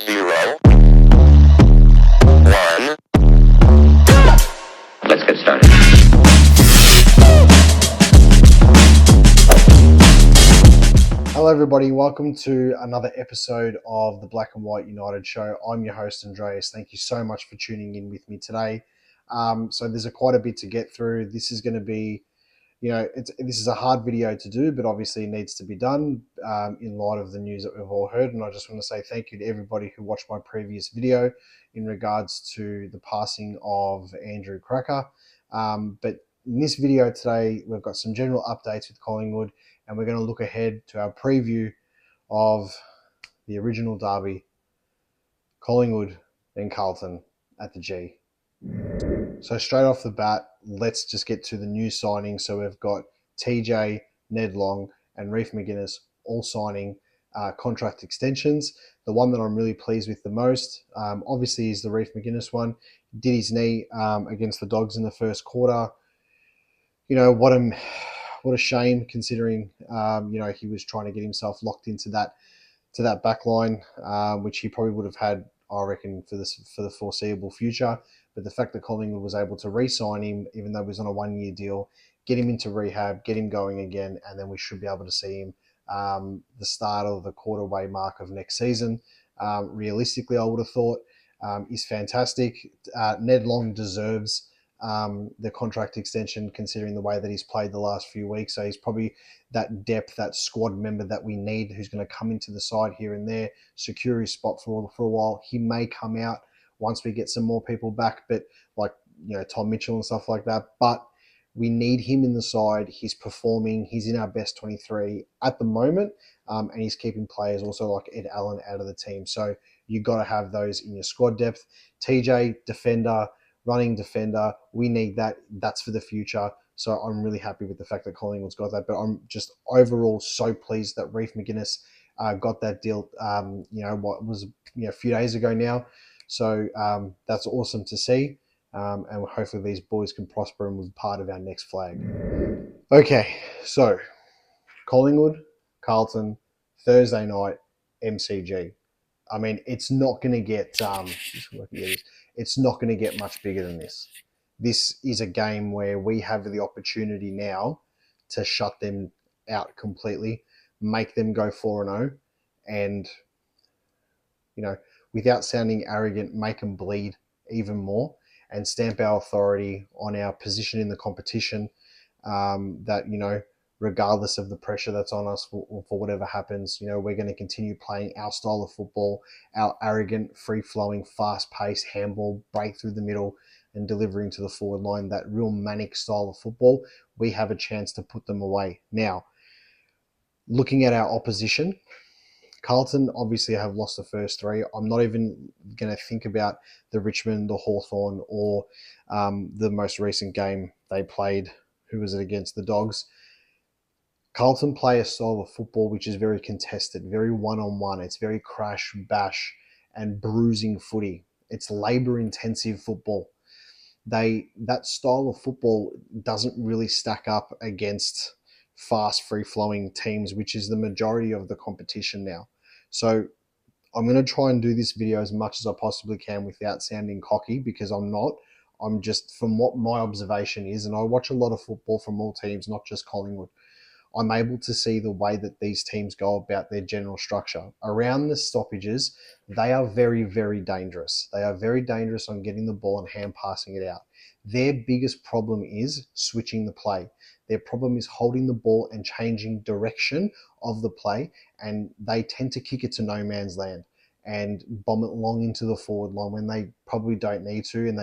0, 1. Let's get started. Hello everybody, welcome to another episode of the Black and White United show. I'm your host Andreas. Thank you so much for tuning in with me today. So there's quite a bit to get through. This is going to be, this is a hard video to do, but obviously it needs to be done in light of the news that we've all heard. And I just want to say thank you to everybody who watched my previous video in regards to the passing of Andrew Cracker. But in this video today, we've got some general updates with Collingwood, and we're going to look ahead to our preview of the original derby, Collingwood and Carlton at the G. So straight off the bat, let's just get to the new signings. So we've got TJ, Ned Long, and Reef McGuinness all signing contract extensions. The one that I'm really pleased with the most, obviously, is the Reef McGuinness one. He did his knee against the Dogs in the first quarter. You know, what a shame, considering he was trying to get himself locked into that back line, which he probably would have had, I reckon, for the foreseeable future. But the fact that Collingwood was able to re-sign him, even though he was on a 1-year deal, get him into rehab, get him going again, and then we should be able to see him the start of the quarter-way mark of next season. Realistically, I would have thought is fantastic. Ned Long deserves the contract extension, considering the way that he's played the last few weeks. So he's probably that depth, that squad member that we need, who's going to come into the side here and there, secure his spot for a while. He may come out once we get some more people back, but like, Tom Mitchell and stuff like that. But we need him in the side. He's performing. He's in our best 23 at the moment, and he's keeping players also like Ed Allen out of the team. So you've got to have those in your squad depth. TJ, defender, running defender. We need that. That's for the future. So I'm really happy with the fact that Collingwood's got that. But I'm just overall so pleased that Reef McGuinness got that deal, what was a few days ago now. So that's awesome to see. And hopefully these boys can prosper and be part of our next flag. Okay, so Collingwood, Carlton, Thursday night, MCG. I mean, it's not going to get it's not going to get much bigger than this. This is a game where we have the opportunity now to shut them out completely, make them go 4-0, and without sounding arrogant, make them bleed even more and stamp our authority on our position in the competition. That regardless of the pressure that's on us for whatever happens, we're going to continue playing our style of football, our arrogant, free-flowing, fast-paced handball, break through the middle and delivering to the forward line, that real manic style of football. We have a chance to put them away. Now, looking at our opposition, Carlton obviously have lost the first three. I'm not even going to think about the Richmond, the Hawthorn, or the most recent game they played. Who was it against? The Dogs. Carlton play a style of football which is very contested, very one-on-one. It's very crash, bash, and bruising footy. It's labour-intensive football. That style of football doesn't really stack up against fast, free-flowing teams, which is the majority of the competition now. So I'm going to try and do this video as much as I possibly can without sounding cocky, because I'm not. I'm just, from what my observation is, and I watch a lot of football from all teams, not just Collingwood, I'm able to see the way that these teams go about their general structure. Around the stoppages, they are very, very dangerous. They are very dangerous on getting the ball and hand passing it out. Their biggest problem is switching the play. Their problem is holding the ball and changing direction of the play, and they tend to kick it to no man's land and bomb it long into the forward line when they probably don't need to, and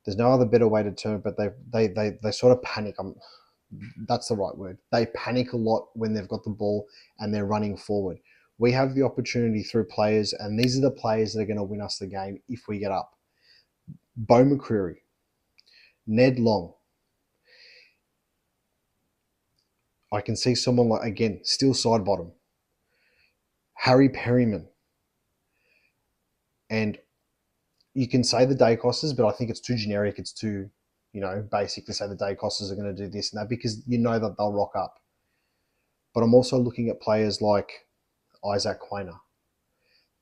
there's no other better way to term it, but they sort of panic. That's the right word. They panic a lot when they've got the ball and they're running forward. We have the opportunity through players, and these are the players that are going to win us the game if we get up. Beau McCreary, Ned Long. I can see someone like, again, still side bottom, Harry Perryman. And you can say the Dacostas, but I think it's too generic. It's too basic to say the Dacostas are going to do this and that, because you know that they'll rock up. But I'm also looking at players like Isaac Quainer,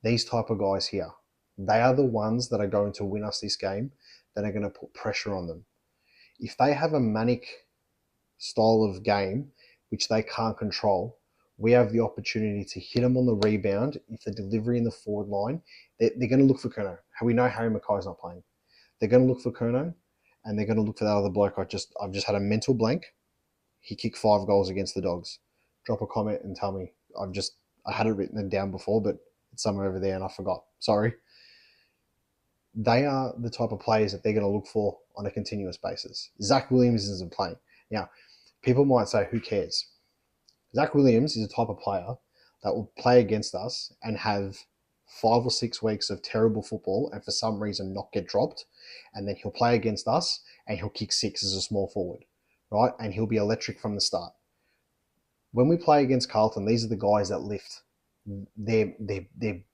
These type of guys here, they are the ones that are going to win us this game, that are going to put pressure on them. If they have a manic style of game, which they can't control, we have the opportunity to hit them on the rebound. If the delivery in the forward line, they're going to look for Kerno. We know Harry Mackay's not playing. They're going to look for Kerno, and they're going to look for that other bloke. I've just had a mental blank. He kicked 5 goals against the Dogs. Drop a comment and tell me. I had it written down before, but it's somewhere over there and I forgot. Sorry. They are the type of players that they're going to look for on a continuous basis. Zach Williams isn't playing. Now, people might say, who cares? Zach Williams is a type of player that will play against us and have 5 or 6 weeks of terrible football and for some reason not get dropped. And then he'll play against us and he'll kick 6 as a small forward, right? And he'll be electric from the start. When we play against Carlton, these are the guys that lift. They're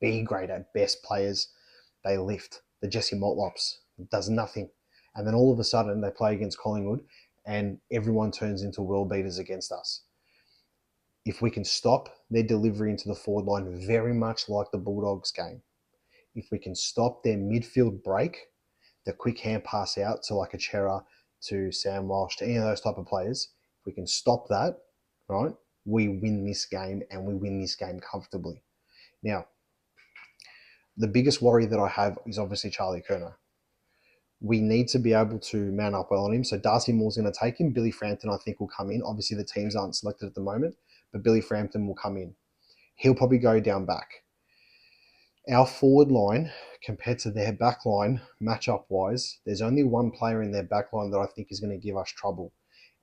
B grade at best players. They lift. The Jesse Motlops does nothing. And then all of a sudden they play against Collingwood and everyone turns into world beaters against us. If we can stop their delivery into the forward line, very much like the Bulldogs game, if we can stop their midfield break, the quick hand pass out to like a Chera, to Sam Walsh, to any of those type of players, if we can stop that, right, we win this game and we win this game comfortably. Now, the biggest worry that I have is obviously Charlie Curnow. We need to be able to man up well on him. So Darcy Moore's going to take him. Billy Frampton, I think, will come in. Obviously, the teams aren't selected at the moment, but Billy Frampton will come in. He'll probably go down back. Our forward line, compared to their back line, matchup-wise, there's only one player in their back line that I think is going to give us trouble.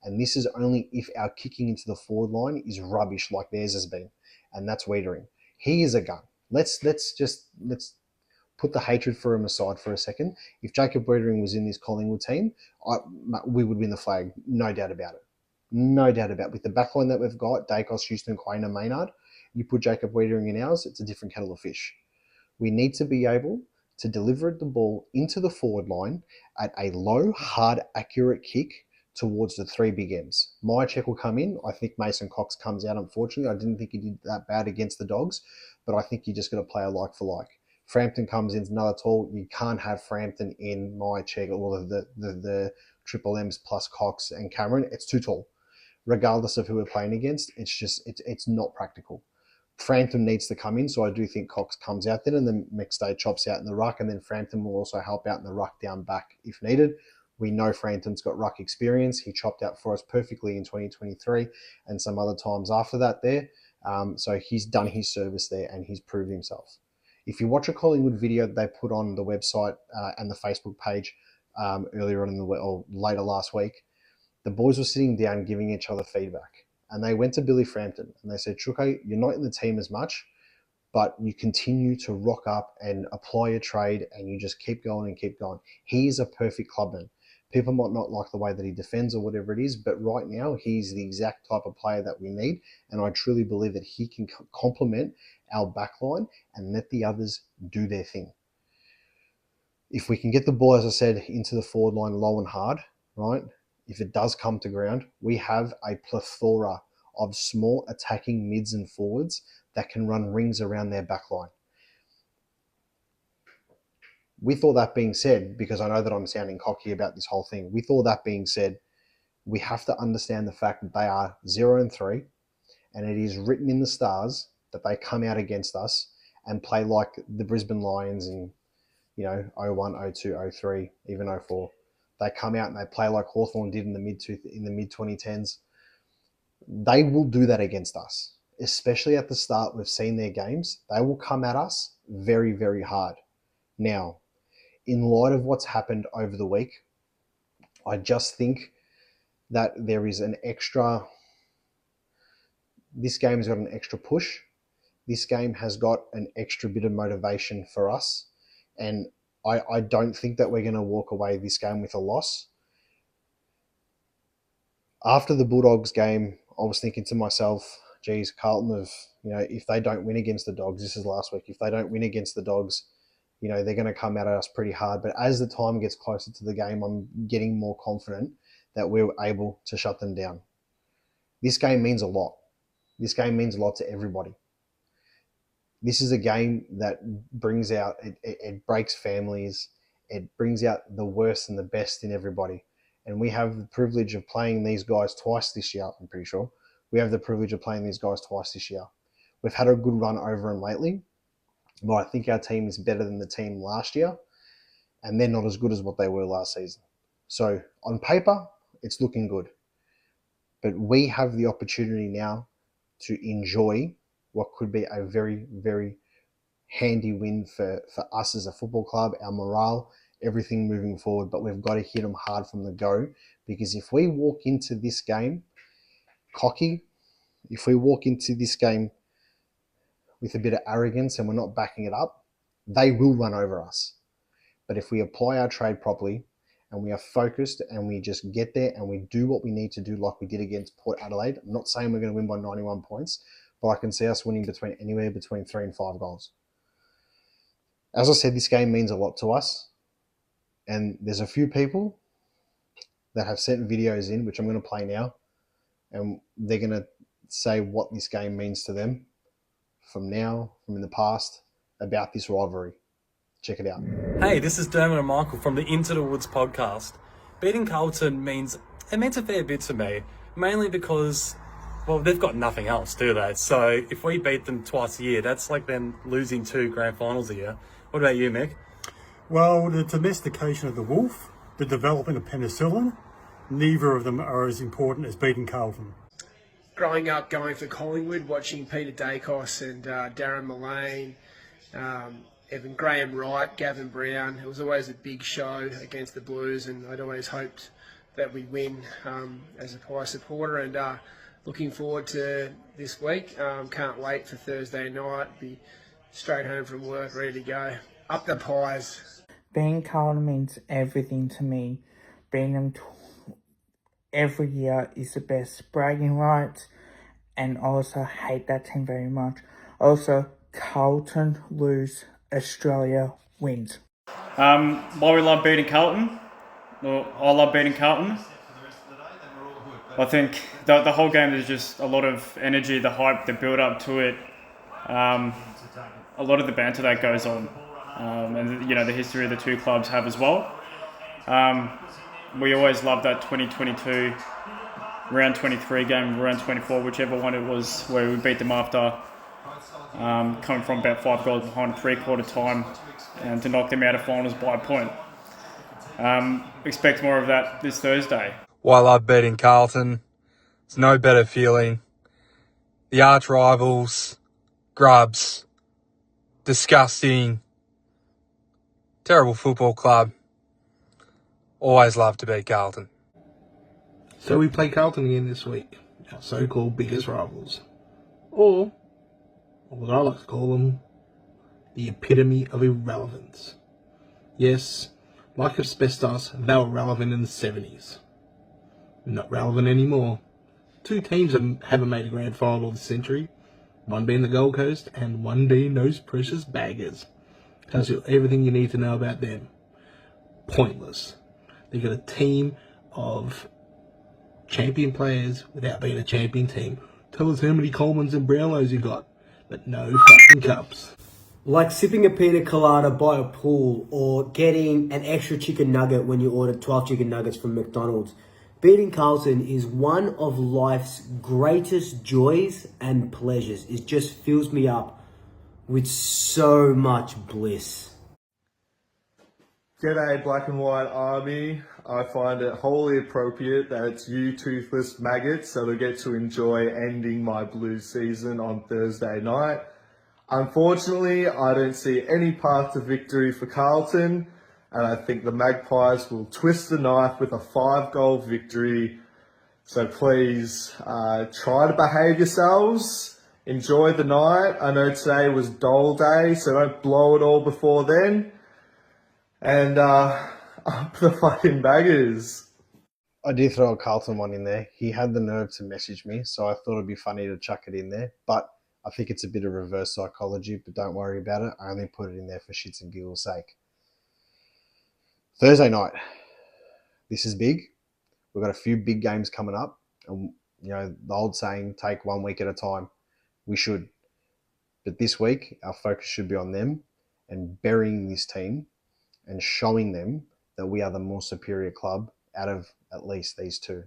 And this is only if our kicking into the forward line is rubbish like theirs has been. And that's Wiedering. He is a gun. Let's put the hatred for him aside for a second. If Jacob Wiedering was in this Collingwood team, we would win the flag. No doubt about it. No doubt about it. With the backline that we've got, Dacos, Houston, Quainer, Maynard, you put Jacob Wiedering in ours, it's a different kettle of fish. We need to be able to deliver the ball into the forward line at a low, hard, accurate kick towards the 3 big M's. Myercheck will come in. I think Mason Cox comes out, unfortunately. I didn't think he did that bad against the Dogs, but I think you just got to play a like for like. Frampton comes in, another tall. You can't have Frampton in Myercheck or the triple M's plus Cox and Cameron. It's too tall. Regardless of who we're playing against, it's not practical. Frampton needs to come in, so I do think Cox comes out then, and then McStay chops out in the ruck, and then Frampton will also help out in the ruck down back if needed. We know Frampton's got ruck experience. He chopped out for us perfectly in 2023 and some other times after that there. So he's done his service there and he's proved himself. If you watch a Collingwood video that they put on the website and the Facebook page earlier on or later last week, the boys were sitting down giving each other feedback. And they went to Billy Frampton and they said, Chuka, you're not in the team as much, but you continue to rock up and apply your trade and you just keep going and keep going. He is a perfect clubman. People might not like the way that he defends or whatever it is, but right now he's the exact type of player that we need. And I truly believe that he can complement our backline and let the others do their thing. If we can get the ball, as I said, into the forward line low and hard, right? If it does come to ground, we have a plethora of small attacking mids and forwards that can run rings around their backline. With all that being said, because I know that I'm sounding cocky about this whole thing, with all that being said, we have to understand the fact that they are 0-3, and it is written in the stars that they come out against us and play like the Brisbane Lions in 01, 02, 03, even 04. They come out and they play like Hawthorn did in the mid-2010s. They will do that against us, especially at the start. We've seen their games. They will come at us very, very hard. Now, in light of what's happened over the week, I just think that there is this game has got an extra push. This game has got an extra bit of motivation for us. And I don't think that we're going to walk away this game with a loss. After the Bulldogs game, I was thinking to myself, geez, Carlton if they don't win against the Dogs, this is last week, if they don't win against the Dogs, they're going to come at us pretty hard. But as the time gets closer to the game, I'm getting more confident that we're able to shut them down. This game means a lot. This game means a lot to everybody. This is a game that brings out, it breaks families. It brings out the worst and the best in everybody. And we have the privilege of playing these guys twice this year, I'm pretty sure. We have the privilege of playing these guys twice this year. We've had a good run over them lately, but I think our team is better than the team last year, and they're not as good as what they were last season. So on paper, it's looking good. But we have the opportunity now to enjoy what could be a very, very handy win for us as a football club, our morale, everything moving forward. But we've got to hit them hard from the go, because if we walk into this game cocky, if we walk into this game with a bit of arrogance and we're not backing it up, they will run over us. But if we apply our trade properly and we are focused and we just get there and we do what we need to do, like we did against Port Adelaide, I'm not saying we're going to win by 91 points, but I can see us winning anywhere between 3 and 5 goals. As I said, this game means a lot to us. And there's a few people that have sent videos in, which I'm going to play now. And they're going to say what this game means to them from now, from in the past, about this rivalry. Check it out. Hey, this is Dermot and Michael from the Into the Woods podcast. Beating Carlton means a fair bit to me, mainly because, well, they've got nothing else, do they? So if we beat them twice a year, that's like them losing 2 grand finals a year. What about you, Mick? Well, the domestication of the wolf, the development of penicillin, neither of them are as important as beating Carlton. Growing up, going for Collingwood, watching Peter Dacos and Darren Mullane, Evan Graham Wright, Gavin Brown. It was always a big show against the Blues, and I'd always hoped that we'd win as a Pie supporter. And looking forward to this week. Can't wait for Thursday night. Be straight home from work, ready to go. Up the Pies. Beating Carlton means everything to me. Beating them every year is the best bragging rights, and also hate that team very much. Also, Carlton lose, Australia wins. Why we love beating Carlton, or I love beating Carlton, I think the whole game is just a lot of energy, the hype, the build up to it, a lot of the banter that goes on, and you know the history the two clubs have as well. We always loved that 2022 round 23 game, round 24, whichever one it was, where we beat them after coming from about 5 goals behind 3/4 time, and to knock them out of finals by a point. Expect more of that this Thursday. Why I love beating Carlton. It's no better feeling. The arch rivals, grubs, disgusting, terrible football club. Always love to beat Carlton. So we play Carlton again this week, our so-called biggest rivals. Or what I like to call them, the epitome of irrelevance. Yes, like asbestos, they were relevant in the 70s. Not relevant anymore. 2 teams haven't made a grand final this century, one being the Gold Coast and one being those precious baggers. Tells you everything you need to know about them. Pointless. They've got a team of champion players without being a champion team. Tell us how many Colemans and Brownlows you got, but no fucking cups. Like sipping a pina colada by a pool, or getting an extra chicken nugget when you order 12 chicken nuggets from McDonald's. Beating Carlton is one of life's greatest joys and pleasures. It just fills me up with so much bliss. G'day Black and White Army. I find it wholly appropriate that it's you toothless maggots that'll get to enjoy ending my Blues season on Thursday night. Unfortunately, I don't see any path to victory for Carlton, and I think the Magpies will twist the knife with a 5-goal victory. So please, try to behave yourselves. Enjoy the night. I know today was Dole Day, so don't blow it all before then. And up the fucking baggers. I did throw a Carlton one in there. He had the nerve to message me, so I thought it'd be funny to chuck it in there. But I think it's a bit of reverse psychology, but don't worry about it. I only put it in there for shits and giggles' sake. Thursday night. This is big. We've got a few big games coming up. And, you know, the old saying, take 1 week at a time. We should. But this week, our focus should be on them and burying this team and showing them that we are the more superior club out of at least these two.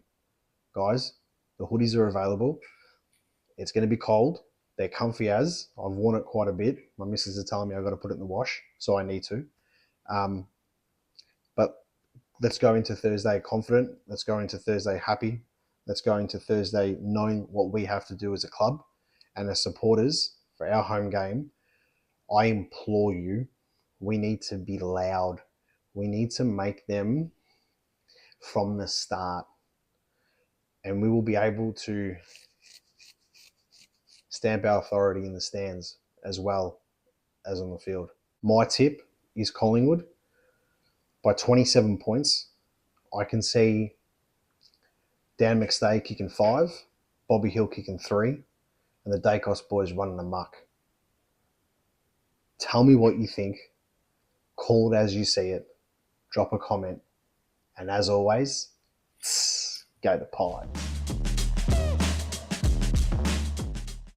Guys, the hoodies are available. It's going to be cold. They're comfy as. I've worn it quite a bit. My missus is telling me I've got to put it in the wash, so I need to. But let's go into Thursday confident. Let's go into Thursday happy. Let's go into Thursday knowing what we have to do as a club and as supporters for our home game. I implore you, we need to be loud. We need to make them from the start. And we will be able to stamp our authority in the stands as well as on the field. My tip is Collingwood by 27 points. I can see Dan McStay kicking 5, Bobby Hill kicking 3, and the Dacos boys running amok. Tell me what you think. Call it as you see it. Drop a comment. And as always, go the Pie.